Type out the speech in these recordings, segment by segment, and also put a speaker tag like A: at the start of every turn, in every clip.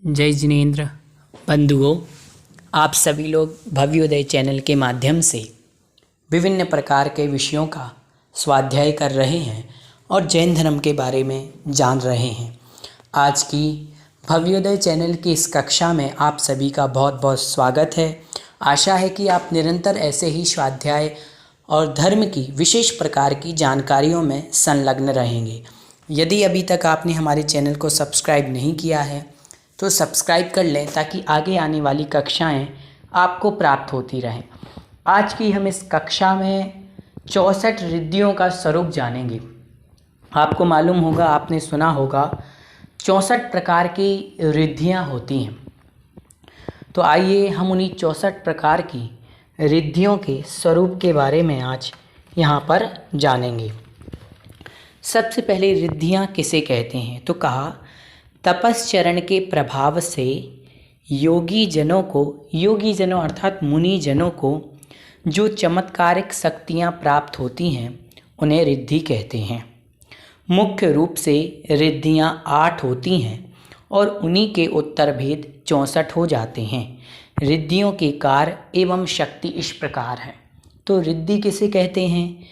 A: जय जिनेन्द्र बंधुओं, आप सभी लोग भव्योदय चैनल के माध्यम से विभिन्न प्रकार के विषयों का स्वाध्याय कर रहे हैं और जैन धर्म के बारे में जान रहे हैं। आज की भव्योदय चैनल की इस कक्षा में आप सभी का बहुत बहुत स्वागत है। आशा है कि आप निरंतर ऐसे ही स्वाध्याय और धर्म की विशेष प्रकार की जानकारियों में संलग्न रहेंगे। यदि अभी तक आपने हमारे चैनल को सब्सक्राइब नहीं किया है तो सब्सक्राइब कर लें ताकि आगे आने वाली कक्षाएं आपको प्राप्त होती रहें। आज की हम इस कक्षा में 64 रिद्धियों का स्वरूप जानेंगे। आपको मालूम होगा, आपने सुना होगा 64 प्रकार की रिद्धियां होती हैं। तो आइए हम उन्हीं 64 प्रकार की रिद्धियों के स्वरूप के बारे में आज यहाँ पर जानेंगे। सबसे पहले रिद्धियाँ किसे कहते हैं? तो कहा तपश्चरण के प्रभाव से योगी जनों अर्थात मुनि जनों को जो चमत्कारिक शक्तियाँ प्राप्त होती हैं उन्हें रिद्धि कहते हैं। मुख्य रूप से रिद्धियाँ 8 होती हैं और उन्हीं के उत्तर भेद 64 हो जाते हैं। रिद्धियों के कार्य एवं शक्ति इस प्रकार है। तो रिद्धि किसे कहते हैं?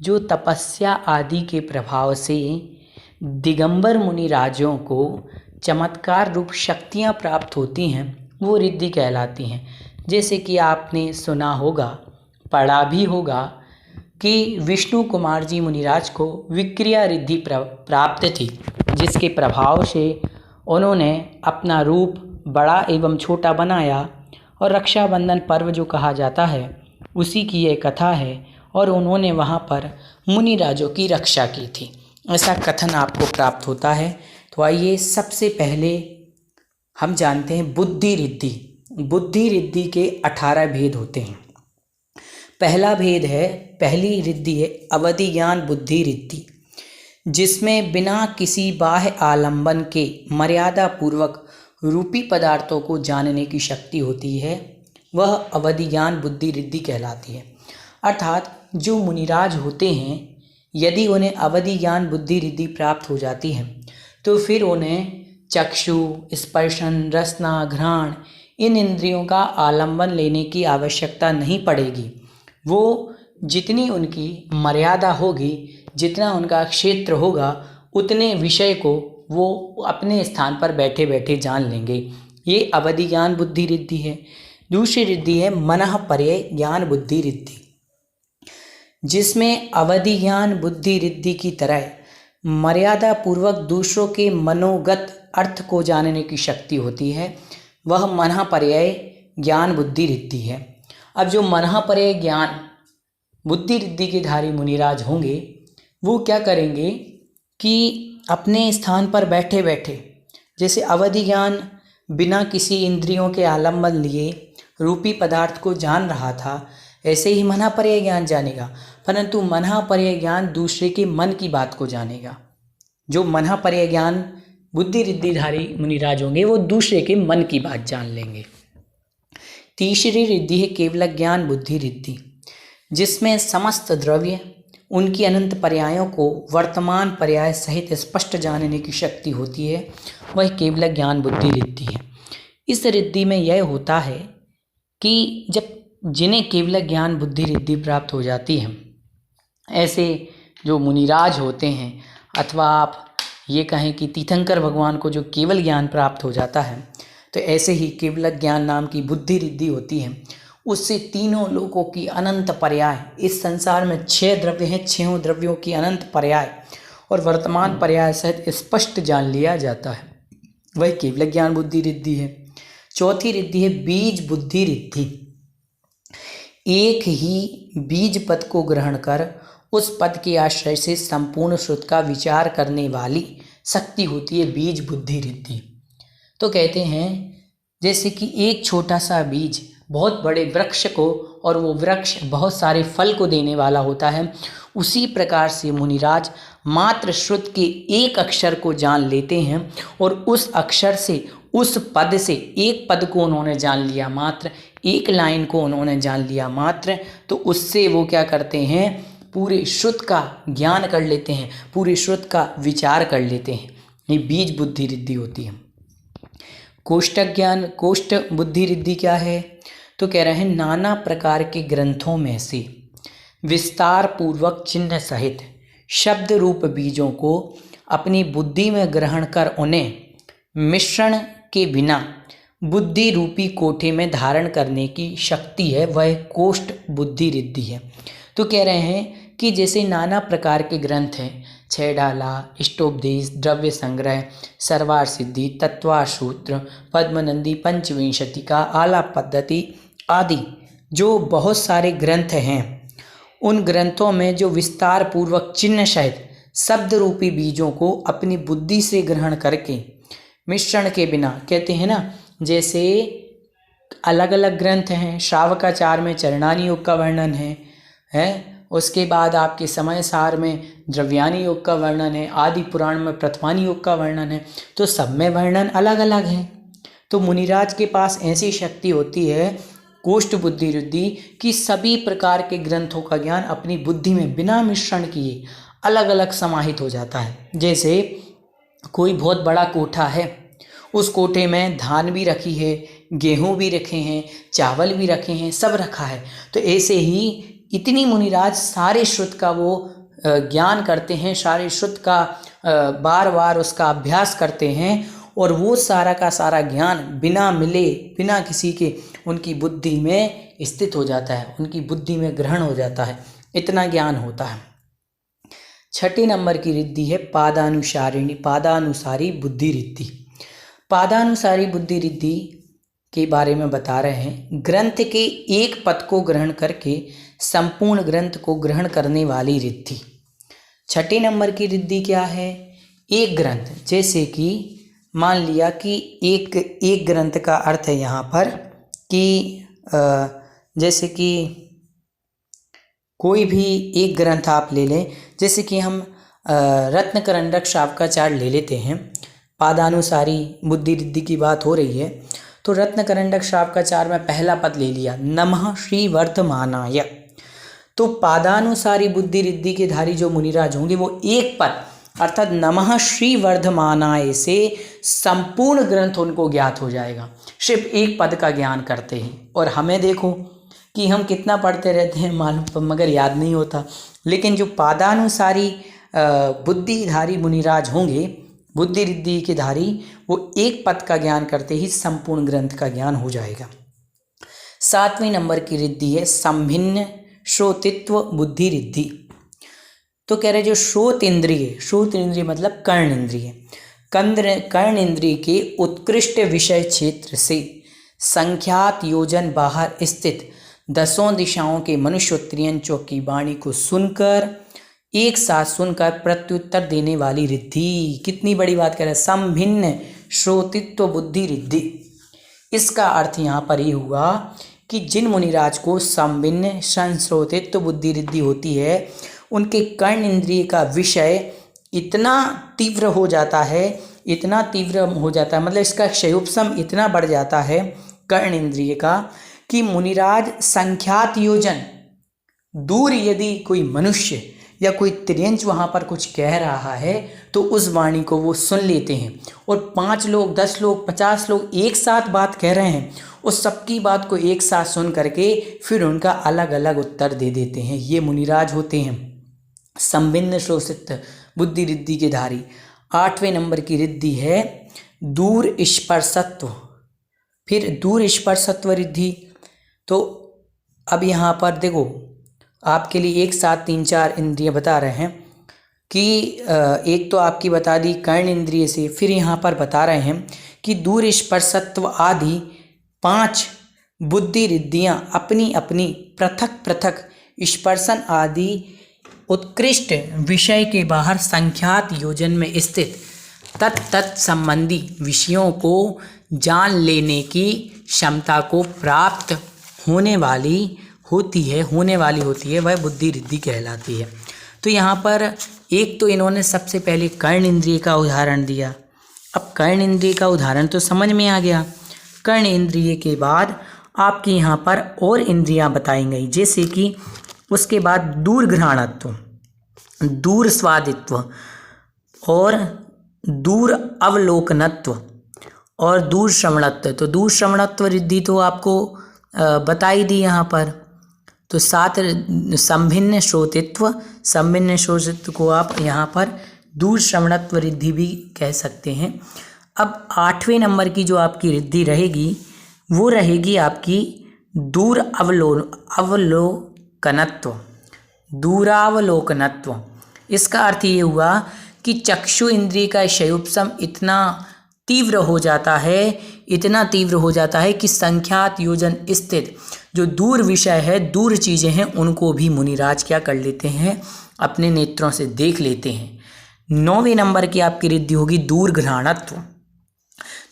A: जो तपस्या आदि के प्रभाव से दिगंबर मुनिराजों को चमत्कार रूप शक्तियाँ प्राप्त होती हैं वो रिद्धि कहलाती हैं। जैसे कि आपने सुना होगा, पढ़ा भी होगा कि विष्णु कुमार जी मुनिराज को विक्रिया रिद्धि प्राप्त थी, जिसके प्रभाव से उन्होंने अपना रूप बड़ा एवं छोटा बनाया और रक्षाबंधन पर्व जो कहा जाता है उसी की ये कथा है और उन्होंने वहाँ पर मुनिराजों की रक्षा की थी, ऐसा कथन आपको प्राप्त होता है। तो आइए सबसे पहले हम जानते हैं बुद्धि रिद्धि। बुद्धि रिद्धि के 18 भेद होते हैं। पहली रिद्धि है अवधि ज्ञान बुद्धि रिद्धि, जिसमें बिना किसी बाह्य आलंबन के मर्यादा पूर्वक रूपी पदार्थों को जानने की शक्ति होती है, वह अवधि ज्ञान बुद्धि रिद्धि कहलाती है। अर्थात जो मुनिराज होते हैं, यदि उन्हें अवधि ज्ञान बुद्धि रिद्धि प्राप्त हो जाती है तो फिर उन्हें चक्षु, स्पर्शन, रसना, घ्राण इन इंद्रियों का आलंबन लेने की आवश्यकता नहीं पड़ेगी। वो जितनी उनकी मर्यादा होगी, जितना उनका क्षेत्र होगा, उतने विषय को वो अपने स्थान पर बैठे बैठे जान लेंगे। ये अवधि ज्ञान बुद्धि रिद्धि है। दूसरी रिद्धि है मनः पर्यय ज्ञान बुद्धि रिद्धि, जिसमें अवधि ज्ञान बुद्धि रिद्धि की तरह मर्यादा पूर्वक दूसरों के मनोगत अर्थ को जानने की शक्ति होती है। वह मनः पर्यय ज्ञान बुद्धि रिद्धि है। अब जो मनः पर्यय ज्ञान बुद्धि रिद्धि के धारी मुनिराज होंगे वो क्या करेंगे कि अपने स्थान पर बैठे बैठे, जैसे अवधि ज्ञान बिना किसी इंद्रियों के आलंबन लिए रूपी पदार्थ को जान रहा था, ऐसे ही मनः पर्यय ज्ञान जानेगा, परंतु मनः पर्यय ज्ञान दूसरे के मन की बात को जानेगा। जो मनः पर्यय ज्ञान बुद्धि रिद्धिधारी मुनिराज होंगे वो दूसरे के मन की बात जान लेंगे। तीसरी रिद्धि है केवल ज्ञान बुद्धि रिद्धि, जिसमें समस्त द्रव्य उनकी अनंत पर्यायों को वर्तमान पर्याय सहित स्पष्ट जानने की शक्ति होती है, वह केवल ज्ञान बुद्धि रिद्धि है। इस रिद्धि में यह होता है कि जब जिन्हें केवल ज्ञान बुद्धि रिद्धि प्राप्त हो जाती है, ऐसे जो मुनिराज होते हैं, अथवा आप ये कहें कि तीर्थंकर भगवान को जो केवल ज्ञान प्राप्त हो जाता है, तो ऐसे ही केवल ज्ञान नाम की बुद्धि रिद्धि होती है। उससे तीनों लोकों की अनंत पर्याय, इस संसार में 6 द्रव्य हैं, 6 द्रव्यों की अनंत पर्याय और वर्तमान पर्याय सहित स्पष्ट जान लिया जाता है, वह केवल ज्ञान बुद्धि रिद्धि है। चौथी रिद्धि है बीज बुद्धि रिद्धि। एक ही बीज पद को ग्रहण कर उस पद के आश्रय से संपूर्ण श्रुत का विचार करने वाली शक्ति होती है बीज बुद्धि रिद्धि। तो कहते हैं जैसे कि एक छोटा सा बीज बहुत बड़े वृक्ष को, और वो वृक्ष बहुत सारे फल को देने वाला होता है, उसी प्रकार से मुनिराज मात्र श्रुत के एक अक्षर को जान लेते हैं और उस अक्षर से, उस पद से, एक पद को उन्होंने जान लिया मात्र, एक लाइन को उन्होंने जान लिया मात्र, तो उससे वो क्या करते हैं, पूरे श्रुत का ज्ञान कर लेते हैं, पूरे श्रुत का विचार कर लेते हैं। ये बीज बुद्धि रिद्धि होती है। कोष्टक ज्ञान, कोष्ठ बुद्धि रिद्धि क्या है? तो कह रहे हैं नाना प्रकार के ग्रंथों में से विस्तार पूर्वक चिन्ह सहित शब्द रूप बीजों को अपनी बुद्धि में ग्रहण कर उन्हें मिश्रण के बिना बुद्धि रूपी कोठे में धारण करने की शक्ति है, वह कोष्ठ बुद्धि रिद्धि है। तो कह रहे हैं कि जैसे नाना प्रकार के ग्रंथ हैं, छह डाला, इष्टोपदेश, द्रव्य संग्रह, सर्वार सिद्धि, तत्वार सूत्र, पद्मनंदी, पंचविंशति का आलाप पद्धति आदि, जो बहुत सारे ग्रंथ हैं, उन ग्रंथों में जो विस्तार पूर्वक चिन्ह सहित शब्द रूपी बीजों को अपनी बुद्धि से ग्रहण करके मिश्रण के बिना, कहते हैं ना, जैसे अलग अलग ग्रंथ हैं, श्रावकाचार में चरणानी योग का वर्णन है, उसके बाद आपके समय सार में द्रव्यानी योग का वर्णन है, आदि पुराण में प्रथमानी योग का वर्णन है, तो सब में वर्णन अलग अलग है। तो मुनिराज के पास ऐसी शक्ति होती है कोष्ठ बुद्धि रिद्धि कि सभी प्रकार के ग्रंथों का ज्ञान अपनी बुद्धि में बिना मिश्रण किए अलग अलग समाहित हो जाता है। जैसे कोई बहुत बड़ा कोठा है, उस कोठे में धान भी रखी है, गेहूं भी रखे हैं, चावल भी रखे हैं, सब रखा है। तो ऐसे ही इतनी मुनिराज सारे श्रुत का वो ज्ञान करते हैं, सारे श्रुत का बार बार उसका अभ्यास करते हैं, और वो सारा का सारा ज्ञान बिना मिले, बिना किसी के, उनकी बुद्धि में स्थित हो जाता है, उनकी बुद्धि में ग्रहण हो जाता है, इतना ज्ञान होता है। छठे नंबर की रिद्धि है पादानुसारी बुद्धि रिद्धि। पादानुसारी बुद्धि रिद्धि के बारे में बता रहे हैं, ग्रंथ के एक पद को ग्रहण करके संपूर्ण ग्रंथ को ग्रहण करने वाली रिद्धि। छठे नंबर की रिद्धि क्या है? एक ग्रंथ, जैसे कि मान लिया कि एक ग्रंथ का अर्थ है यहाँ पर कि जैसे कि कोई भी एक ग्रंथ आप ले लें, जैसे कि हम रत्नकरंडक शावकाचार्य ले लेते हैं, पादानुसारी बुद्धि रिद्धि की बात हो रही है, तो रत्नकरंडक शावकाचार्य में पहला पद ले लिया नमः श्री वर्धमानाय। तो पादानुसारी बुद्धि रिद्धि के धारी जो मुनिराज होंगे वो एक पद अर्थात नमः श्री वर्धमानाय से संपूर्ण ग्रंथ उनको ज्ञात हो जाएगा, सिर्फ एक पद का ज्ञान करते ही। और हमें देखो कि हम कितना पढ़ते रहते हैं मालूम, मगर याद नहीं होता। लेकिन जो पादानुसारी बुद्धिधारी मुनिराज होंगे, बुद्धि रिद्धि के धारी, वो एक पद का ज्ञान करते ही संपूर्ण ग्रंथ का ज्ञान हो जाएगा। सातवें नंबर की रिद्धि है संभिन्न श्रोतित्व बुद्धि रिद्धि। तो कह रहे जो श्रोत इंद्रिय मतलब कर्ण इंद्रिय, कर्ण इंद्रिय के उत्कृष्ट विषय क्षेत्र से संख्यात योजन बाहर स्थित 10 दिशाओं के मनुष्योत्तरियंचों की वाणी को सुनकर, एक साथ सुनकर प्रत्युत्तर देने वाली रिद्धि। कितनी बड़ी बात कह रहे हैं, संभिन्न श्रोतित्व बुद्धि रिद्धि। इसका अर्थ यहाँ पर ये हुआ कि जिन मुनिराज को संभिन्न संश्रोतित्व बुद्धि रिद्धि होती है, उनके कर्ण इंद्रिय का विषय इतना तीव्र हो जाता है, इतना तीव्र हो जाता है, मतलब इसका क्षयोपशम इतना बढ़ जाता है कर्ण इंद्रिय का, कि मुनिराज संख्यात योजन दूर यदि कोई मनुष्य या कोई त्रियंच वहाँ पर कुछ कह रहा है तो उस वाणी को वो सुन लेते हैं। और 5 लोग, 10 लोग, 50 लोग एक साथ बात कह रहे हैं, उस सबकी बात को एक साथ सुन करके फिर उनका अलग अलग उत्तर दे देते हैं। ये मुनिराज होते हैं संभिन्न श्रोतित्व बुद्धि रिद्धि के धारी। 8वें नंबर की रिद्धि है दूर स्पर्शत्व। फिर दूर स्पर्शत्व रिद्धि, तो अब यहाँ पर देखो आपके लिए एक साथ 3-4 इंद्रिय बता रहे हैं कि एक तो आपकी बता दी कर्ण इंद्रिय से, फिर यहाँ पर बता रहे हैं कि दूर स्पर्शत्व आदि 5 बुद्धि रिद्धियाँ अपनी अपनी पृथक पृथक स्पर्शन आदि उत्कृष्ट विषय के बाहर संख्यात योजन में स्थित तत्त संबंधी विषयों को जान लेने की क्षमता को प्राप्त होने वाली होती है, वह बुद्धि रिद्धि कहलाती है। तो यहाँ पर एक तो इन्होंने सबसे पहले कर्ण इंद्रिय का उदाहरण दिया। अब कर्ण इंद्रिय का उदाहरण तो समझ में आ गया। कर्ण इंद्रिय के बाद आपके यहाँ पर और इंद्रियां बताई गई, जैसे कि उसके बाद दूर घ्राणत्व, दूर स्वादित्व और दूर अवलोकनत्व और दूर श्रवणत्व, तो दूर श्रवणत्व रिद्धि तो आपको बताई दी यहाँ पर। तो 7 संभिन्न श्रोतित्व, संभिन्न श्रोतित्व को आप यहाँ पर दूर श्रवणत्व रिद्धि भी कह सकते हैं। अब 8वें नंबर की जो आपकी रिद्धि रहेगी वो रहेगी आपकी दूर अवलोकनत्व, दूरावलोकनत्व। इसका अर्थ ये हुआ कि चक्षु इंद्रिय का शयोपशम इतना तीव्र हो जाता है, इतना तीव्र हो जाता है कि संख्यात योजन स्थित जो दूर विषय है, दूर चीज़ें हैं, उनको भी मुनिराज क्या कर लेते हैं, अपने नेत्रों से देख लेते हैं। 9वें नंबर की आपकी रिद्धि होगी दूर घ्राणत्व।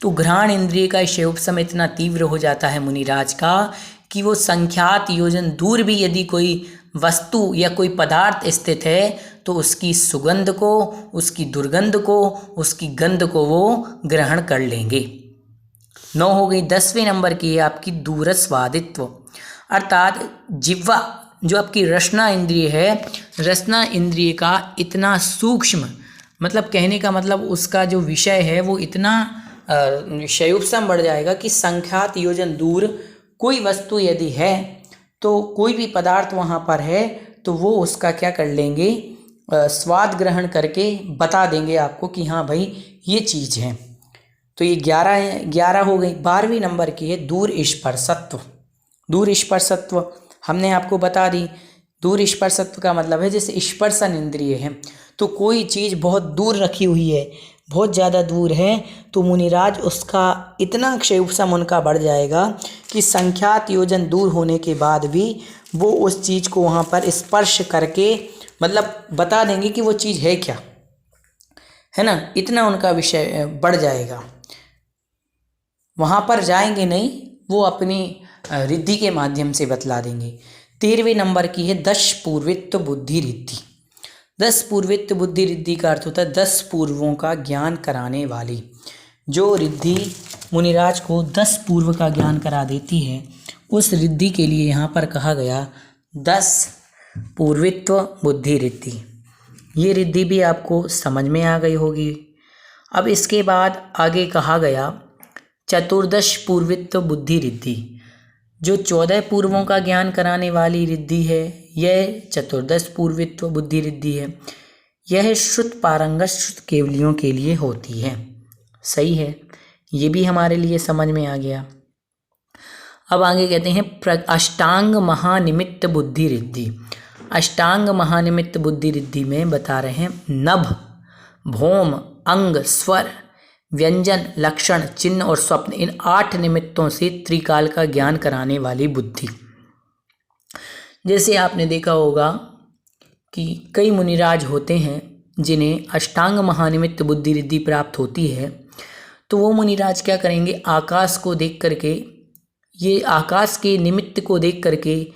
A: तो घ्राण इंद्रिय का शयोपशम इतना तीव्र हो जाता है मुनिराज का कि वो संख्यात योजन दूर भी यदि कोई वस्तु या कोई पदार्थ स्थित है तो उसकी सुगंध को, उसकी दुर्गंध को, उसकी गंध को वो ग्रहण कर लेंगे। 9 हो गई। 10वें नंबर की है आपकी दूरस्वादित्व, अर्थात जिह्वा जो आपकी रसना इंद्रिय है, रसना इंद्रिय का इतना सूक्ष्म, मतलब कहने का मतलब उसका जो विषय है वो इतना शयोपशम बढ़ जाएगा कि संख्यात योजन दूर कोई वस्तु यदि है तो कोई भी पदार्थ वहाँ पर है तो वो उसका क्या कर लेंगे, स्वाद ग्रहण करके बता देंगे आपको कि हाँ भाई ये चीज़ है। तो ये 11 हो गई। 12वीं नंबर की है दूर स्पर्शत्व। दूर स्पर्शत्व हमने आपको बता दी। दूर स्पर्शत्व का मतलब है जैसे स्पर्शन इंद्रिय है, तो कोई चीज़ बहुत दूर रखी हुई है, बहुत ज़्यादा दूर है, तो मुनिराज उसका इतना क्षयोपशम उनका बढ़ जाएगा कि संख्यात योजन दूर होने के बाद भी वो उस चीज़ को वहाँ पर स्पर्श करके मतलब बता देंगे कि वो चीज़ है क्या, है ना। इतना उनका विषय बढ़ जाएगा। वहाँ पर जाएंगे नहीं, वो अपनी रिद्धि के माध्यम से बतला देंगे। 13वें नंबर की है 10 पूर्वित्व बुद्धि रिद्धि। 10 पूर्वित्व बुद्धि रिद्धि का अर्थ होता है 10 पूर्वों का ज्ञान कराने वाली। जो रिद्धि मुनिराज को 10 पूर्व का ज्ञान करा देती है, उस रिद्धि के लिए यहाँ पर कहा गया 10 पूर्वित्व बुद्धि रिद्धि। ये रिद्धि भी आपको समझ में आ गई होगी। अब इसके बाद आगे कहा गया 14 पूर्वित्व बुद्धि रिद्धि। जो 14 पूर्वों का ज्ञान कराने वाली रिद्धि है, यह 14 पूर्वित्व बुद्धि रिद्धि है। यह श्रुत पारंगत श्रुत केवलियों के लिए होती है। सही है, ये भी हमारे लिए समझ में आ गया। अब आगे कहते हैं अष्टांग महानिमित्त बुद्धि रिद्धि। अष्टांग महानिमित्त बुद्धि रिद्धि में बता रहे हैं नभ, भौम, अंग, स्वर, व्यंजन, लक्षण, चिन्ह और स्वप्न, इन 8 निमित्तों से त्रिकाल का ज्ञान कराने वाली बुद्धि। जैसे आपने देखा होगा कि कई मुनिराज होते हैं जिन्हें अष्टांग महानिमित्त बुद्धि रिद्धि प्राप्त होती है, तो वो मुनिराज क्या करेंगे, आकाश को देख करके, ये आकाश के निमित्त को देख करके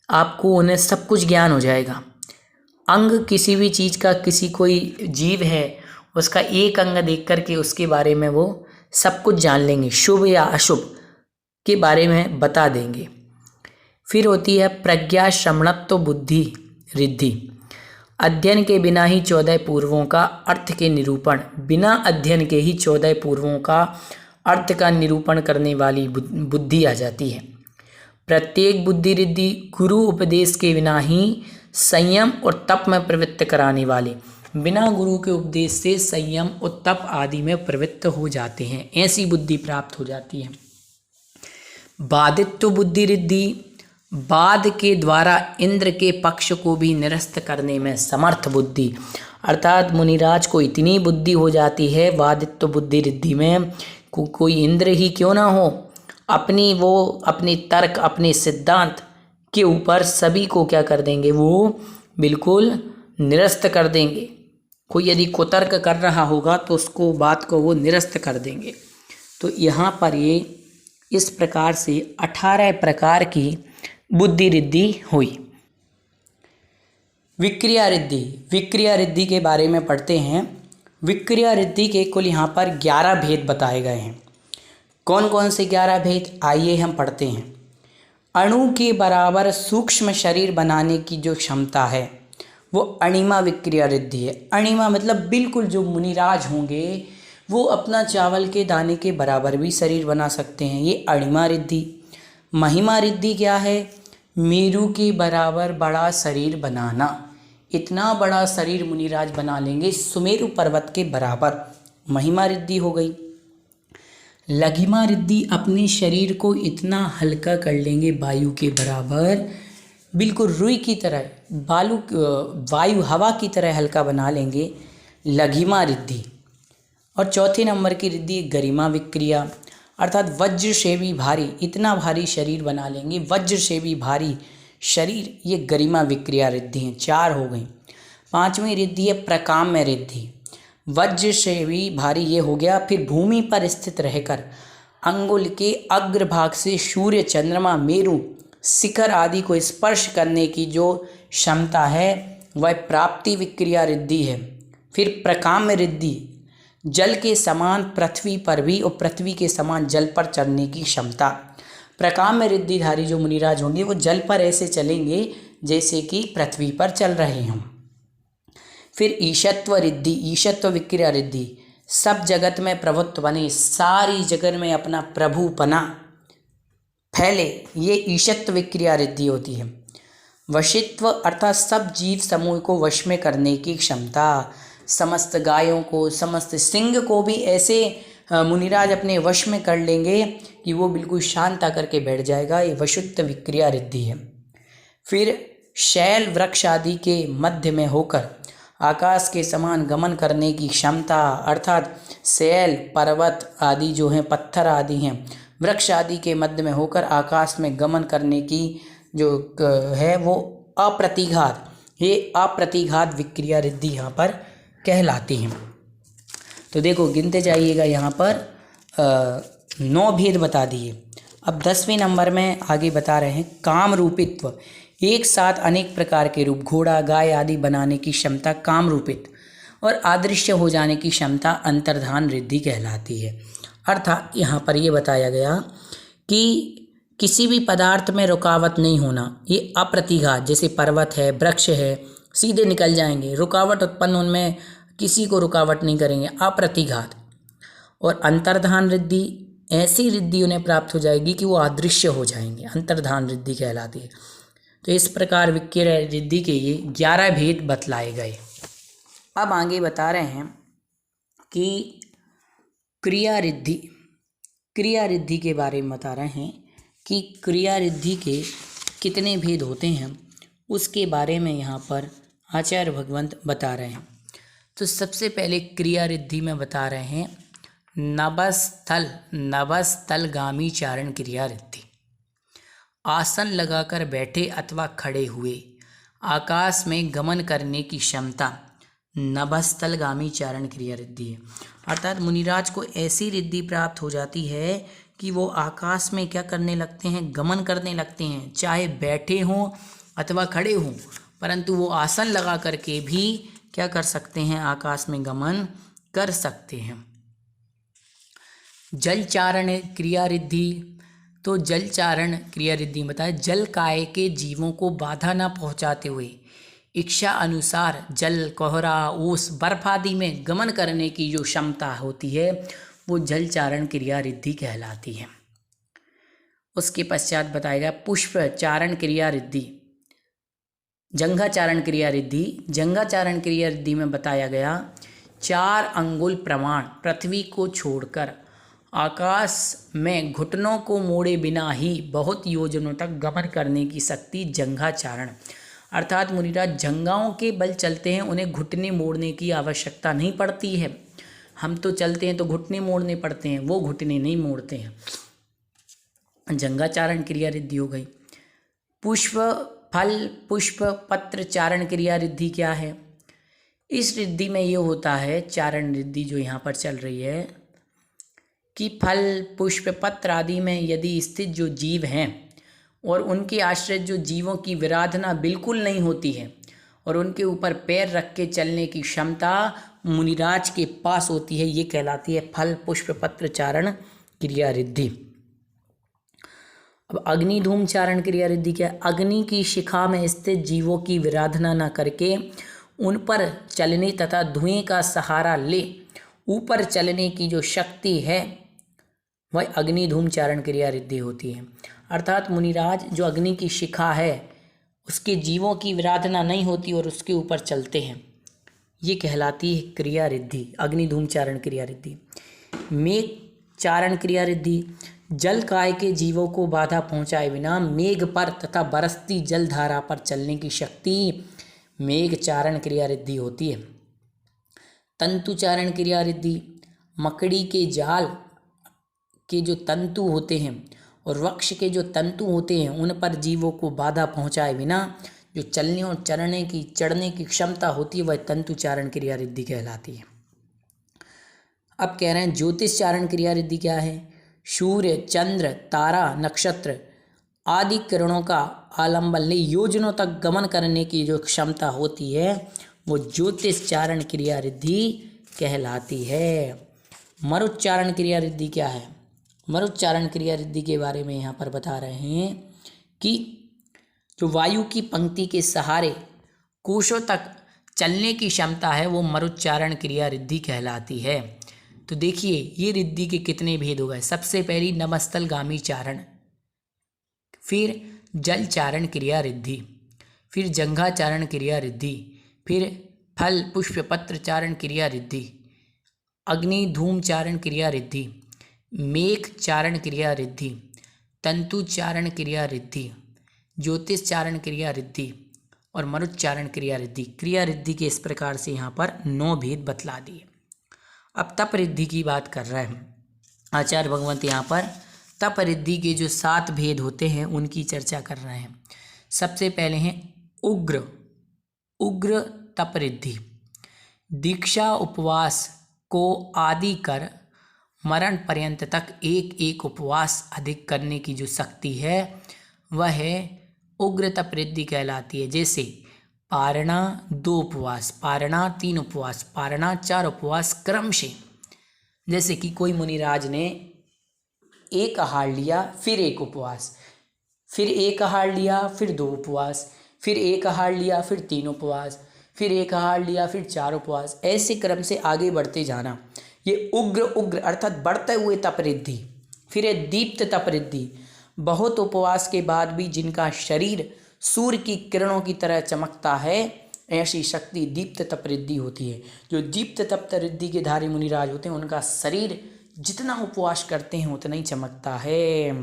A: आपको उन्हें सब कुछ ज्ञान हो जाएगा। अंग किसी भी चीज़ का, किसी कोई जीव है उसका एक अंग देख करके उसके बारे में वो सब कुछ जान लेंगे, शुभ या अशुभ के बारे में बता देंगे। फिर होती है प्रज्ञा श्रवणत्व बुद्धि रिद्धि। अध्ययन के बिना ही 14 पूर्वों का अर्थ के निरूपण, बिना अध्ययन के ही 14 पूर्वों का अर्थ का निरूपण करने वाली बुद्धि आ जाती है। प्रत्येक बुद्धि रिद्धि गुरु उपदेश के बिना ही संयम और तप में प्रवृत्त कराने वाली, बिना गुरु के उपदेश से संयम और तप आदि में प्रवृत्त हो जाते हैं, ऐसी बुद्धि प्राप्त हो जाती है। बाधित्व बुद्धि रिद्धि, बाध के द्वारा इंद्र के पक्ष को भी निरस्त करने में समर्थ बुद्धि, अर्थात मुनिराज को इतनी बुद्धि हो जाती है बाधित्व बुद्धि रिद्धि में, कोई इंद्र ही क्यों ना हो, अपनी तर्क, अपने सिद्धांत के ऊपर सभी को क्या कर देंगे, वो बिल्कुल निरस्त कर देंगे। कोई यदि कुतर्क कर रहा होगा तो उसको बात को वो निरस्त कर देंगे। तो यहाँ पर ये इस प्रकार से 18 प्रकार की बुद्धि रिद्धि हुई। विक्रिया रिद्धि, विक्रिया रिद्धि के बारे में पढ़ते हैं। विक्रिया रिद्धि के कुल यहाँ पर 11 भेद बताए गए हैं। कौन कौन से 11 भेद, आइए हम पढ़ते हैं। अणु के बराबर सूक्ष्म शरीर बनाने की जो क्षमता है वो अणिमा विक्रिया रिद्धि है। अणिमा मतलब बिल्कुल जो मुनिराज होंगे वो अपना चावल के दाने के बराबर भी शरीर बना सकते हैं। ये अणिमा रिद्धि। महिमा रिद्धि क्या है? मेरू के बराबर बड़ा शरीर बनाना। इतना बड़ा शरीर मुनिराज बना लेंगे सुमेरु पर्वत के बराबर, महिमा रिद्धि हो गई। लघिमा रिद्धि, अपने शरीर को इतना हल्का कर लेंगे वायु के बराबर, बिल्कुल रुई की तरह, वायु हवा की तरह हल्का बना लेंगे, लघिमा रिद्धि। और चौथे नंबर की रिद्धि गरिमा विक्रिया, अर्थात वज्र से भी भारी, इतना भारी शरीर बना लेंगे, वज्र से भी भारी शरीर, ये गरिमा विक्रिया रिद्धि हैं। 4 हो गई। 5वीं रिद्धि है प्रकाम्य रिद्धि। वज्र से भी भारी ये हो गया। फिर भूमि पर स्थित रहकर अंगुल के अग्रभाग से सूर्य, चंद्रमा, मेरु, शिखर आदि को स्पर्श करने की जो क्षमता है वह प्राप्ति विक्रिया रिद्धि है। फिर प्रकाम्य रिद्धि, जल के समान पृथ्वी पर भी और पृथ्वी के समान जल पर चलने की क्षमता। प्रकाम्य रिद्धिधारी जो मुनिराज होंगे वो जल पर ऐसे चलेंगे जैसे कि पृथ्वी पर चल रहे हों। फिर ईशत्व रिद्धि, ईशत्व विक्रिया रिद्धि, सब जगत में प्रभुत्व बने, सारी जगत में अपना प्रभुपना फैले, ये ईशत्व विक्रिया रिद्धि होती है। वशित्व, अर्थात सब जीव समूह को वश में करने की क्षमता, समस्त गायों को, समस्त सिंह को भी ऐसे मुनिराज अपने वश में कर लेंगे कि वो बिल्कुल शांत आकर के बैठ जाएगा, ये वशित्व विक्रिया रिद्धि है। फिर शैल वृक्ष आदि के मध्य में होकर आकाश के समान गमन करने की क्षमता, अर्थात शैल, पर्वत आदि जो हैं, पत्थर आदि हैं, वृक्ष आदि के मध्य में होकर आकाश में गमन करने की जो है वो अप्रतिघात, ये अप्रतिघात विक्रिया रिद्धि यहाँ पर कहलाती हैं। तो देखो गिनते जाइएगा, यहाँ पर 9 भेद बता दिए। अब 10वें नंबर में आगे बता रहे हैं काम रूपित्व, एक साथ अनेक प्रकार के रूप, घोड़ा, गाय आदि बनाने की क्षमता काम रूपित, और अदृश्य हो जाने की क्षमता अंतर्धान रिद्धि कहलाती है। अर्थात यहाँ पर ये बताया गया कि किसी भी पदार्थ में रुकावट नहीं होना, ये अप्रतिघात, जैसे पर्वत है, वृक्ष है, सीधे निकल जाएंगे, रुकावट उत्पन्न उनमें किसी को रुकावट नहीं करेंगे, अप्रतिघात। और अंतर्धान रिद्धि, ऐसी रिद्धि उन्हें प्राप्त हो जाएगी कि वो अदृश्य हो जाएंगे, अंतर्धान रिद्धि कहलाती है। तो इस प्रकार विक्रिया रिद्धि के ये 11 भेद बतलाए गए। अब आगे बता रहे हैं कि क्रिया रिद्धि, क्रिया रिद्धि के बारे में बता रहे हैं कि क्रिया रिद्धि के कितने भेद होते हैं, उसके बारे में यहाँ पर आचार्य भगवंत बता रहे हैं। तो सबसे पहले क्रिया रिद्धि में बता रहे हैं नभस्थलगामी चारण क्रिया रिद्धि। आसन लगाकर बैठे अथवा खड़े हुए आकाश में गमन करने की क्षमता नभस्थलगामी चारण क्रिया रिद्धि है। अर्थात मुनिराज को ऐसी रिद्धि प्राप्त हो जाती है कि वो आकाश में क्या करने लगते हैं, गमन करने लगते हैं, चाहे बैठे हों अथवा खड़े हों, परंतु वो आसन लगा करके भी क्या कर सकते हैं, आकाश में गमन कर सकते हैं। जलचारण क्रिया रिद्धि, तो जलचारण क्रिया रिद्धि बताए जल काय के जीवों को बाधा न पहुंचाते हुए इच्छा अनुसार जल, कोहरा, ओस, बर्फ आदि में गमन करने की जो क्षमता होती है वो जलचारण क्रिया रिद्धि कहलाती है। उसके पश्चात बताएगा पुष्प चारण क्रिया रिद्धि, जंघाचारण क्रिया रिद्धि। जंघाचारण क्रिया रिद्धि में बताया गया 4 अंगुल प्रमाण पृथ्वी को छोड़कर आकाश में घुटनों को मोड़े बिना ही बहुत योजनों तक गमन करने की शक्ति जंघाचारण। अर्थात मुनिराज जंघाओं के बल चलते हैं, उन्हें घुटने मोड़ने की आवश्यकता नहीं पड़ती है। हम तो चलते हैं तो घुटने मोड़ने पड़ते हैं, वो घुटने नहीं मोड़ते हैं। जंघाचारण क्रिया रिद्धि हो गई। पुष्प फल पुष्प पत्र चारण क्रिया रिद्धि क्या है? इस रिद्धि में ये होता है, चारण रिद्धि जो यहाँ पर चल रही है, कि फल पुष्प पत्र आदि में यदि स्थित जो जीव हैं और उनके आश्रित जो जीवों की विराधना बिल्कुल नहीं होती है और उनके ऊपर पैर रख के चलने की क्षमता मुनिराज के पास होती है, ये कहलाती है फल पुष्प पत्र चारण क्रिया रिद्धि। अब अग्नि धूम चारण क्रिया रिद्धि क्या है? अग्नि की शिखा में स्थित जीवों की विराधना न करके उन पर चलने तथा धुएं का सहारा ले ऊपर चलने की जो शक्ति है वह अग्नि धूम चारण क्रिया रिद्धि होती है। अर्थात मुनिराज जो अग्नि की शिखा है उसके जीवों की विराधना नहीं होती और उसके ऊपर चलते हैं, ये कहलाती है क्रिया रिद्धि, अग्नि धूम चारण क्रिया रिद्धि। मेघ चारण क्रिया रिद्धि, जल काय के जीवों को बाधा पहुंचाए बिना मेघ पर तथा बरसती जलधारा पर चलने की शक्ति मेघ चारण क्रिया रिद्धि होती है। तंतु चारण क्रिया रिद्धि, मकड़ी के जाल के जो तंतु होते हैं और वृक्ष के जो तंतु होते हैं उन पर जीवों को बाधा पहुंचाए बिना जो चलने और चढ़ने की क्षमता होती है वह तंतु चारण क्रिया रिद्धि कहलाती है। अब कह रहे हैं ज्योतिष चारण क्रिया रिद्धि क्या है? सूर्य, चंद्र, तारा, नक्षत्र आदि किरणों का आलंबन ले योजनों तक गमन करने की जो क्षमता होती है वो ज्योतिष चारण क्रिया रिद्धि कहलाती है। मरुच्चारण क्रिया रिद्धि क्या है? मरुच्चारण क्रिया रिद्धि के बारे में यहाँ पर बता रहे हैं कि जो वायु की पंक्ति के सहारे कोशों तक चलने की क्षमता है वो मरुच्चारण क्रिया रिद्धि कहलाती है। तो देखिए ये रिद्धि के कितने भेद हो गए। सबसे पहली नमस्तलगामी चारण, फिर जल चारण क्रिया रिद्धि, फिर जंघा चारण क्रिया रिद्धि, फिर फल पुष्प पत्र चारण क्रिया रिद्धि, अग्नि धूम चारण क्रिया रिद्धि, मेघ चारण क्रिया रिद्धि, तंतु चारण क्रिया रिद्धि, ज्योतिष चारण क्रिया रिद्धि और मरुच्चारण क्रिया रिद्धि। क्रिया रिद्धि के इस प्रकार से यहाँ पर 9 भेद बतला दिए। अब तप रिद्धि की बात कर रहे हैं आचार्य भगवंत। यहाँ पर तप रिद्धि के जो 7 भेद होते हैं उनकी चर्चा कर रहे हैं। सबसे पहले हैं उग्र तप रिद्धि। दीक्षा उपवास को आदि कर मरण पर्यंत तक एक एक उपवास अधिक करने की जो शक्ति है वह है उग्र तप रिद्धि कहलाती है। जैसे पारणा 2 उपवास, पारणा 3 उपवास, पारणा 4 उपवास क्रम से। जैसे कि कोई मुनिराज ने एक आहार लिया फिर एक उपवास, फिर एक आहार लिया फिर 2 उपवास, फिर एक आहार लिया फिर 3 उपवास, फिर एक आहार लिया फिर 4 उपवास, ऐसे क्रम से आगे बढ़ते जाना। ये उग्र अर्थात बढ़ते हुए तप रिद्धि। फिर है दीप्त तप रिद्धि। बहुत उपवास के बाद भी जिनका शरीर सूर्य की किरणों की तरह चमकता है ऐसी शक्ति दीप्त तप रिद्धि होती है। जो दीप्त तप रिद्धि के धारी मुनिराज होते हैं उनका शरीर जितना उपवास करते हैं उतना ही चमकता है।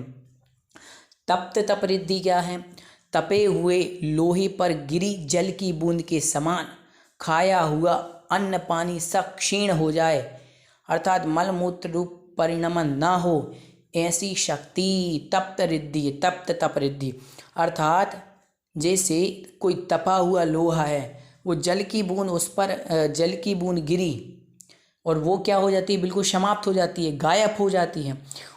A: तप्त तप रिद्धि क्या है? तपे हुए लोहे पर गिरी जल की बूंद के समान खाया हुआ अन्न पानी सब क्षीण हो जाए, अर्थात मलमूत्र रूप परिणमन ना हो, ऐसी शक्ति तप्त रिद्धि, तप्त तप रिद्धि। अर्थात जैसे कोई तपा हुआ लोहा है, वो जल की बूंद उस पर जल की बूंद गिरी और वो क्या हो जाती है? बिल्कुल समाप्त हो जाती है, गायब हो जाती है।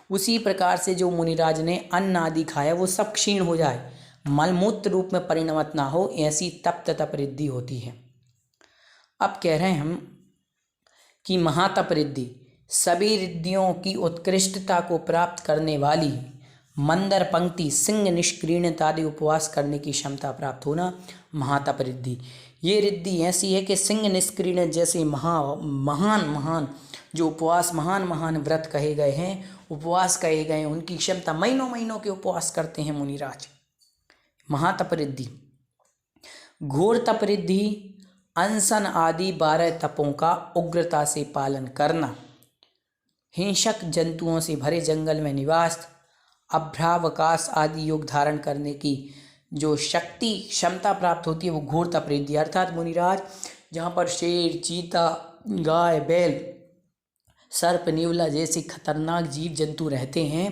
A: उसी प्रकार से जो मुनिराज ने अन्न आदि खाया वो सब क्षीण हो जाए, मलमूत्र रूप में परिणमित ना हो, ऐसी तप्त तप रिद्धि होती है। अब कह रहे हैं हम कि महातप रिद्धि सभी रिद्धियों की उत्कृष्टता को प्राप्त करने वाली मंदर पंक्ति सिंह निष्क्रियण आदि उपवास करने की क्षमता प्राप्त होना महातप रिद्धि। ये रिद्धि ऐसी है कि सिंह निष्क्रियण जैसे महान जो उपवास महान व्रत कहे गए हैं, उपवास कहे गए हैं, उनकी क्षमता महीनों के उपवास करते हैं मुनिराज। महातप रिद्धि। घोर तप रिद्धि अनशन आदि 12 तपों का उग्रता से पालन करना, हिंसक जंतुओं से भरे जंगल में निवास, अभ्रावकाश आदि योग धारण करने की जो शक्ति क्षमता प्राप्त होती है वो घोर तप रिद्धि। अर्थात मुनिराज जहाँ पर शेर, चीता, गाय, बैल, सर्प, नेवला जैसे खतरनाक जीव जंतु रहते हैं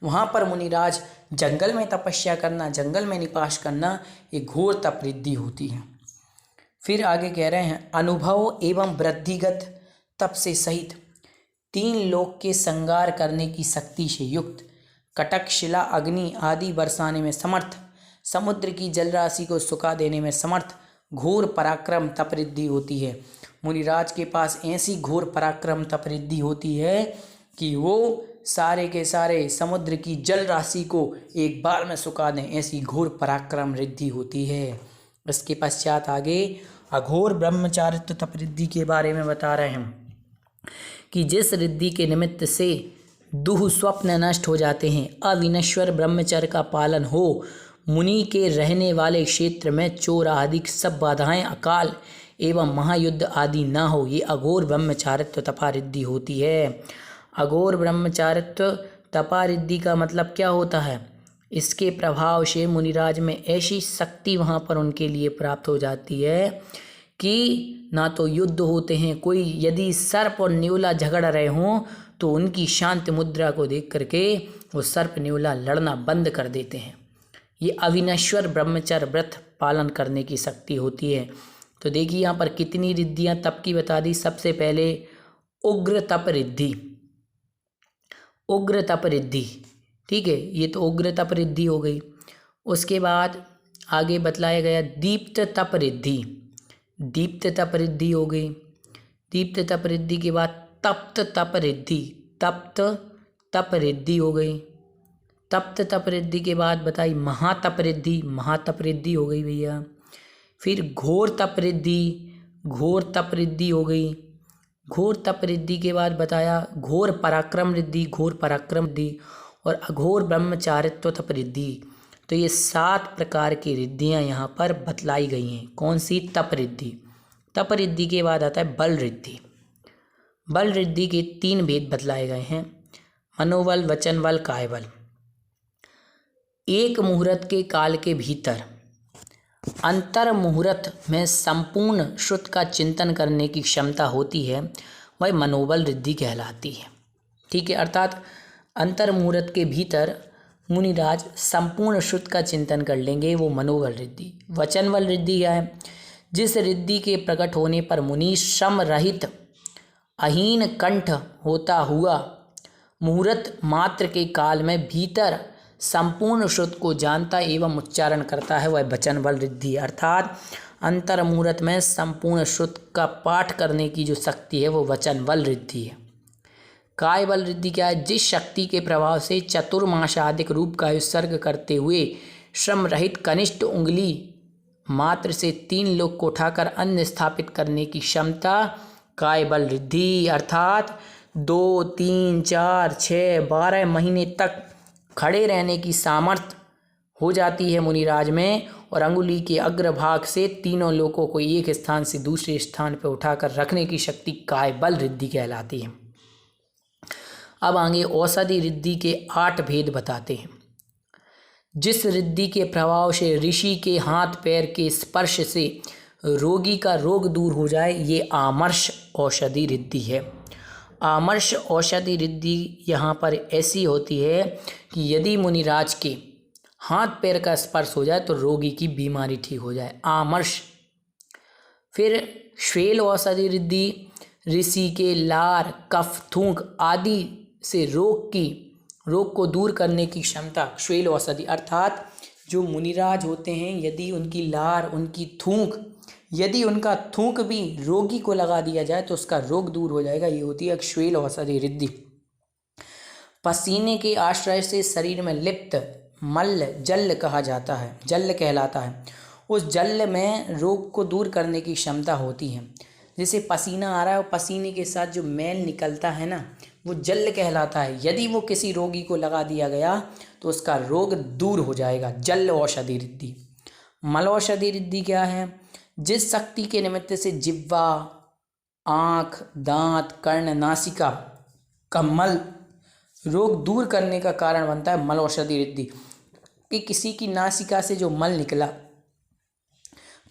A: वहाँ पर मुनिराज जंगल में तपस्या करना, जंगल में निवास करना, ये घोर तप रिद्धि होती है। फिर आगे कह रहे हैं अनुभव एवं वृद्धिगत तप से सहित 3 लोक के संगार करने की शक्ति से युक्त, कटक, शिला, अग्नि आदि बरसाने में समर्थ, समुद्र की जलराशि को सुखा देने में समर्थ घोर पराक्रम तप रिद्धि होती है। मुनिराज के पास ऐसी घोर पराक्रम तप रिद्धि होती है कि वो सारे के सारे समुद्र की जल राशि को एक बार में सुखा दें, ऐसी घोर पराक्रम रिद्धि होती है। इसके पश्चात आगे अघोर ब्रह्मचारित्व तप रिद्धि के बारे में बता रहे हैं कि जिस रिद्धि के निमित्त से दुह स्वप्न नष्ट हो जाते हैं, अविनश्वर ब्रह्मचर्य का पालन हो, मुनि के रहने वाले क्षेत्र में चोर आदि सब बाधाएं, अकाल एवं महायुद्ध आदि न हो, ये अघोर ब्रह्मचारित्व तपारिद्धि होती है। अघोर ब्रह्मचारित्व तपारिद्धि का मतलब क्या होता है? इसके प्रभाव से मुनिराज में ऐसी शक्ति वहाँ पर उनके लिए प्राप्त हो जाती है कि ना तो युद्ध होते हैं, कोई यदि सर्प और न्यूला झगड़ रहे हों तो उनकी शांत मुद्रा को देख करके वो सर्प न्यूला लड़ना बंद कर देते हैं। ये अविनश्वर ब्रह्मचर्य व्रत पालन करने की शक्ति होती है। तो देखिए यहाँ पर कितनी रिद्धियाँ तप की बता दी। सबसे पहले उग्र तप रिद्धि, उग्र तप रिद्धि, ठीक है, ये तो उग्र तप रिद्धि हो गई। उसके बाद आगे बतलाया गया दीप्त तप रिद्धि, दीप्त तप रिद्धि हो गई। दीप्त तप रिद्धि के बाद तप्त तप रिद्धि, तप्त तप रिद्धि हो गई। तप्त तप रिद्धि के बाद बताई महातप रिद्धि, महातप रिद्धि हो गई भैया। फिर घोर तप रिद्धि, घोर तप रिद्धि हो गई। घोर तप रिद्धि के बाद बताया घोर पराक्रम रिद्धि, घोर पराक्रम रिद्धि और अघोर ब्रह्मचारित्व तप रिद्धि। तो ये 7 प्रकार की रिद्धियाँ यहाँ पर बतलाई गई हैं। कौन सी? तप रिद्धि। तप रिद्धि के बाद आता है बल रिद्धि। बल रिद्धि के 3 भेद बतलाए गए हैं, मनोबल, वचन बल, काय बल। एक मुहूर्त के काल के भीतर अंतर मुहूर्त में संपूर्ण श्रुत का चिंतन करने की क्षमता होती है, वह मनोबल रिद्धि कहलाती है। ठीक है, अर्थात अंतर मुहूर्त के भीतर मुनिराज संपूर्ण श्रुत का चिंतन कर लेंगे, वो मनोबल रिद्धि। वचन बल रिद्धि क्या है? जिस रिद्धि के प्रकट होने पर मुनि श्रम रहित अहीन कंठ होता हुआ मुहूर्त मात्र के काल में भीतर संपूर्ण श्रुत को जानता एवं उच्चारण करता है, वह वचन बल रिद्धि। अर्थात अंतर मुहूर्त में संपूर्ण श्रुत का पाठ करने की जो शक्ति है वो वचन बल रिद्धि है। काय बल रिद्धि क्या है? जिस शक्ति के प्रभाव से चतुर्माशाधिक रूप का उत्सर्ग करते हुए श्रम रहित कनिष्ठ उंगली मात्र से 3 लोक को उठाकर अन्य स्थापित करने की क्षमता काय बल रिद्धि। अर्थात 2, 3, 4, 6, 12 महीने तक खड़े रहने की सामर्थ्य हो जाती है मुनिराज में, और अंगुली के अग्रभाग से 3 लोकों को एक स्थान से दूसरे स्थान पर उठाकर रखने की शक्ति काय बल रिद्धि कहलाती है। अब आगे औषधि रिद्धि के 8 भेद बताते हैं। जिस रिद्धि के प्रभाव से ऋषि के हाथ पैर के स्पर्श से रोगी का रोग दूर हो जाए, ये आमर्ष औषधि रिद्धि है। आमर्ष औषधि रिद्धि यहाँ पर ऐसी होती है कि यदि मुनिराज के हाथ पैर का स्पर्श हो जाए तो रोगी की बीमारी ठीक हो जाए, आमर्ष। फिर श्वेल औषधि रिद्धि, ऋषि के लार, कफ, थूक आदि से रोग को दूर करने की क्षमता श्वेल औषधि। अर्थात जो मुनिराज होते हैं, यदि उनकी लार, उनकी थूक, यदि उनका थूक भी रोगी को लगा दिया जाए तो उसका रोग दूर हो जाएगा, ये होती है श्वेल औषधि रिद्धि। पसीने के आश्रय से शरीर में लिप्त मल जल कहा जाता है, जल कहलाता है। उस जल में रोग को दूर करने की क्षमता होती है। जैसे पसीना आ रहा है और पसीने के साथ जो मैल निकलता है ना, वो जल कहलाता है। यदि वो किसी रोगी को लगा दिया गया तो उसका रोग दूर हो जाएगा, जल औषधि रिद्धि। मल औषधि रिद्धि क्या है? जिस शक्ति के निमित्त से जिह्वा, आँख, दांत, कर्ण, नासिका का मल रोग दूर करने का कारण बनता है, मल औषधि रिद्धि। कि किसी की नासिका से जो मल निकला,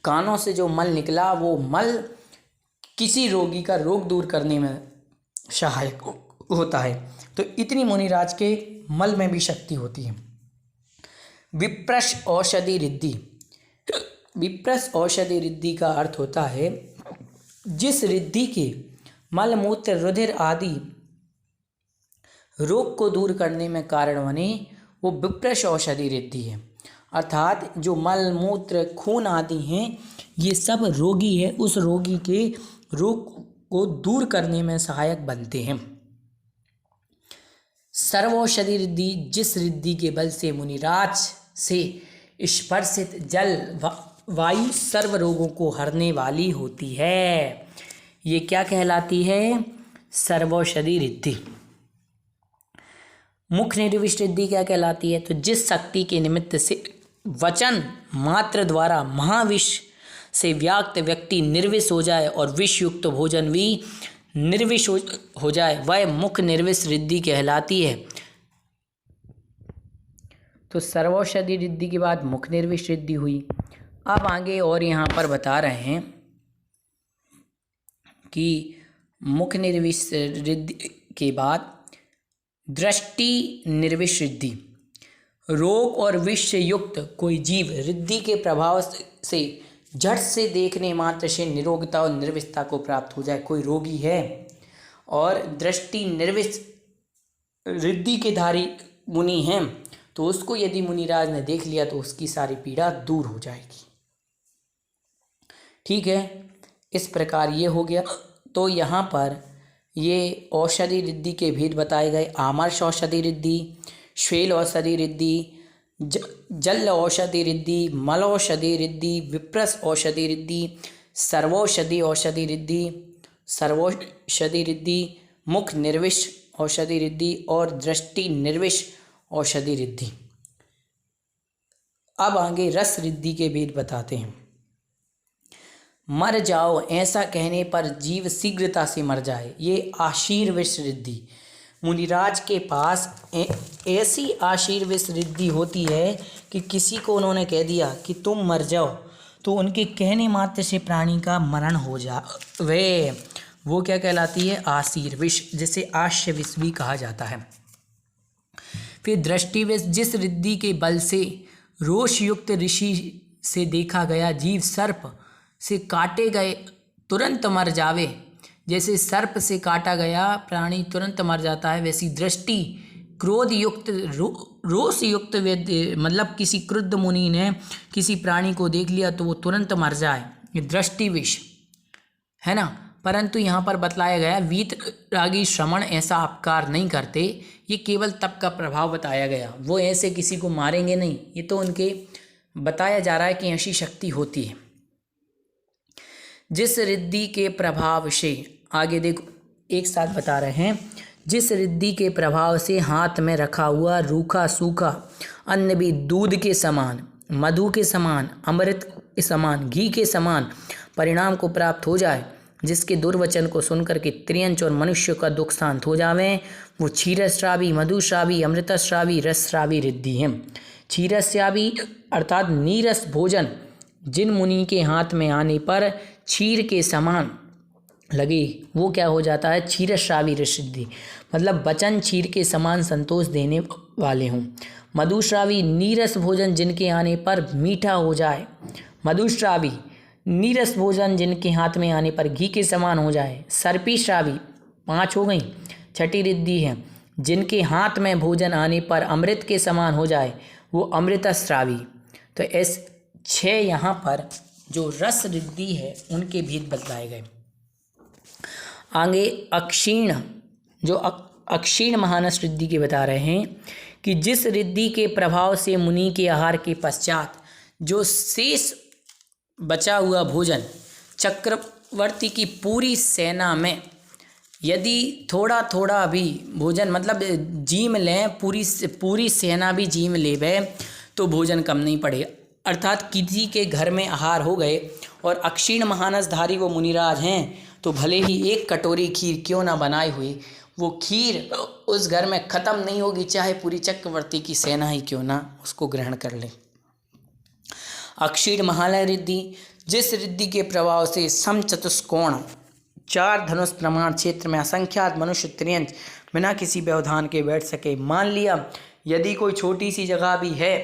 A: कानों से जो मल निकला, वो मल किसी रोगी का रोग दूर करने में सहायक होता है। तो इतनी मुनिराज के मल में भी शक्ति होती है। विप्रश औषधि रिद्धि। विप्रश औषधि रिद्धि का अर्थ होता है जिस रिद्धि के मल, मूत्र, रुधिर आदि रोग को दूर करने में कारण बने, वो विप्रश औषधि रिद्धि है। अर्थात जो मल, मूत्र, खून आदि हैं, ये सब रोगी है, उस रोगी के रोग को दूर करने में सहायक बनते हैं। सर्वौषधि रिद्धि, जिस रिद्धि के बल से मुनिराज से स्पर्शित जल वायु सर्व रोगों को हरने वाली होती है, ये क्या कहलाती है? सर्वौषधि रिद्धि। मुख निर्विष रिद्धि क्या कहलाती है? तो जिस शक्ति के निमित्त से वचन मात्र द्वारा महाविष से व्याक्त व्यक्ति निर्विष हो जाए और विष युक्त भोजन भी निर्विष हो जाए, वह मुख निर्विष रिद्धि कहलाती है। तो सर्वौषधि रिद्धि के बाद मुख निर्विष रिद्धि हुई। अब आगे और यहाँ पर बता रहे हैं कि मुख निर्विष रिद्धि के बाद दृष्टि निर्विष रिद्धि। रोग और विष से युक्त कोई जीव रिद्धि के प्रभाव से झट से देखने मात्र से निरोगता और निर्विषता को प्राप्त हो जाए। कोई रोगी है और दृष्टि निर्विष रिद्धि के धारी मुनि हैं, तो उसको यदि मुनिराज ने देख लिया तो उसकी सारी पीड़ा दूर हो जाएगी। ठीक है, इस प्रकार ये हो गया। तो यहाँ पर ये औषधि रिद्धि के भेद बताए गए। आमर्ष औषधि रिद्धि, श्वेल औषधि रिद्धि, जल औषधि रिद्धि, मल औषधि रिद्धि, विप्रस औषधि रिद्धि, सर्वौषधि औषधि रिद्धि, सर्वौषधि रिद्धि, मुख निर्विष औषधि रिद्धि और दृष्टि निर्विष औषधि रिद्धि। अब आगे रस रिद्धि के भेद बताते हैं। मर जाओ ऐसा कहने पर जीव शीघ्रता से मर जाए, ये आशीर्विष रिद्धि। मुनिराज के पास ऐसी आशीर्विष रिद्धि होती है कि किसी को उन्होंने कह दिया कि तुम मर जाओ, तो उनके कहने मात्र से प्राणी का मरण हो जाए, वो क्या कहलाती है? आशीर्विष, जिसे आश्य विष भी कहा जाता है। फिर दृष्टिविष, जिस रिद्धि के बल से रोष युक्त ऋषि से देखा गया जीव सर्प से काटे गए तुरंत मर जावे, जैसे सर्प से काटा गया प्राणी तुरंत मर जाता है, वैसी दृष्टि क्रोध युक्त रोष युक्त मतलब किसी क्रुद्ध मुनि ने किसी प्राणी को देख लिया तो वो तुरंत मर जाए, ये दृष्टि विष है ना। परंतु यहाँ पर बतलाया गया वीत रागी श्रमण ऐसा अपकार नहीं करते, ये केवल तप का प्रभाव बताया गया। वो ऐसे किसी को मारेंगे नहीं, ये तो उनके बताया जा रहा है कि ऐसी शक्ति होती है। जिस रिद्धि के प्रभाव से, आगे देखो एक साथ बता रहे हैं, जिस रिद्धि के प्रभाव से हाथ में रखा हुआ रूखा सूखा अन्न भी दूध के समान, मधु के समान, अमृत के समान, घी के समान परिणाम को प्राप्त हो जाए, जिसके दुर्वचन को सुनकर के त्रियंच और मनुष्य का दुख शांत हो जावे, वो क्षीरस्रावी, मधुश्रावी, अमृतस्रावी, रसस्रावी रिद्धि है। क्षीरस्रावी अर्थात नीरस भोजन जिन मुनि के हाथ में आने पर क्षीर के समान लगे, वो क्या हो जाता है? क्षीरस्रावी रिद्धि, मतलब वचन क्षीर के समान संतोष देने वाले हों। मधुश्रावी, नीरस भोजन जिनके आने पर मीठा हो जाए। मधुश्रावी, नीरस भोजन जिनके हाथ में आने पर घी के समान हो जाए। सर्पिश्रावी, 5 हो गई, छठी रिद्धि है, जिनके हाथ में भोजन आने पर अमृत के समान हो जाए, वो अमृतस्रावी। तो इस 6 यहाँ पर जो रस रिद्धि है उनके भेद बतलाए गए। आगे अक्षीण, जो अक्षीण महानस रिद्धि के बता रहे हैं कि जिस रिद्धि के प्रभाव से मुनि के आहार के पश्चात जो शेष बचा हुआ भोजन चक्रवर्ती की पूरी सेना में यदि थोड़ा थोड़ा भी भोजन मतलब जीम लें, पूरी सेना भी जीम लेवे तो भोजन कम नहीं पड़ेगा। अर्थात किसी के घर में आहार हो गए और अक्षीण महानसधारी वो मुनिराज हैं, तो भले ही एक कटोरी खीर क्यों ना बनाई हुई, वो खीर उस घर में ख़त्म नहीं होगी, चाहे पूरी चक्रवर्ती की सेना ही क्यों ना उसको ग्रहण कर ले। अक्षीण महालय रिद्धि, जिस रिद्धि के प्रभाव से समचतुष्कोण 4 धनुष प्रमाण क्षेत्र में असंख्यात मनुष्य त्रियंच बिना किसी व्यवधान के बैठ सके। मान लिया यदि कोई छोटी सी जगह भी है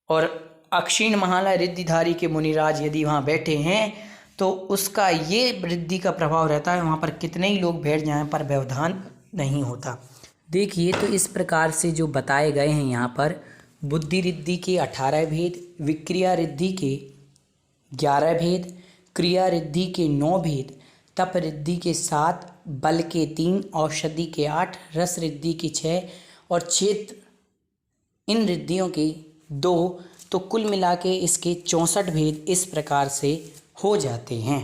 A: और अक्षीण महालय रिद्धिधारी के मुनिराज यदि वहाँ बैठे हैं, तो उसका ये रिद्धि का प्रभाव रहता है, वहाँ पर कितने ही लोग बैठ जाएं पर व्यवधान नहीं होता। देखिए, तो इस प्रकार से जो बताए गए हैं यहाँ पर बुद्धि रिद्धि के 18 भेद, विक्रिया रिद्धि के 11 भेद, क्रिया रिद्धि के 9 भेद, तप रिद्धि के 7, बल के 3, औषधि के 8, रस रिद्धि के 6 और क्षेत्र इन रिद्धियों के 2, तो कुल मिला के इसके 64 भेद इस प्रकार से हो जाते हैं।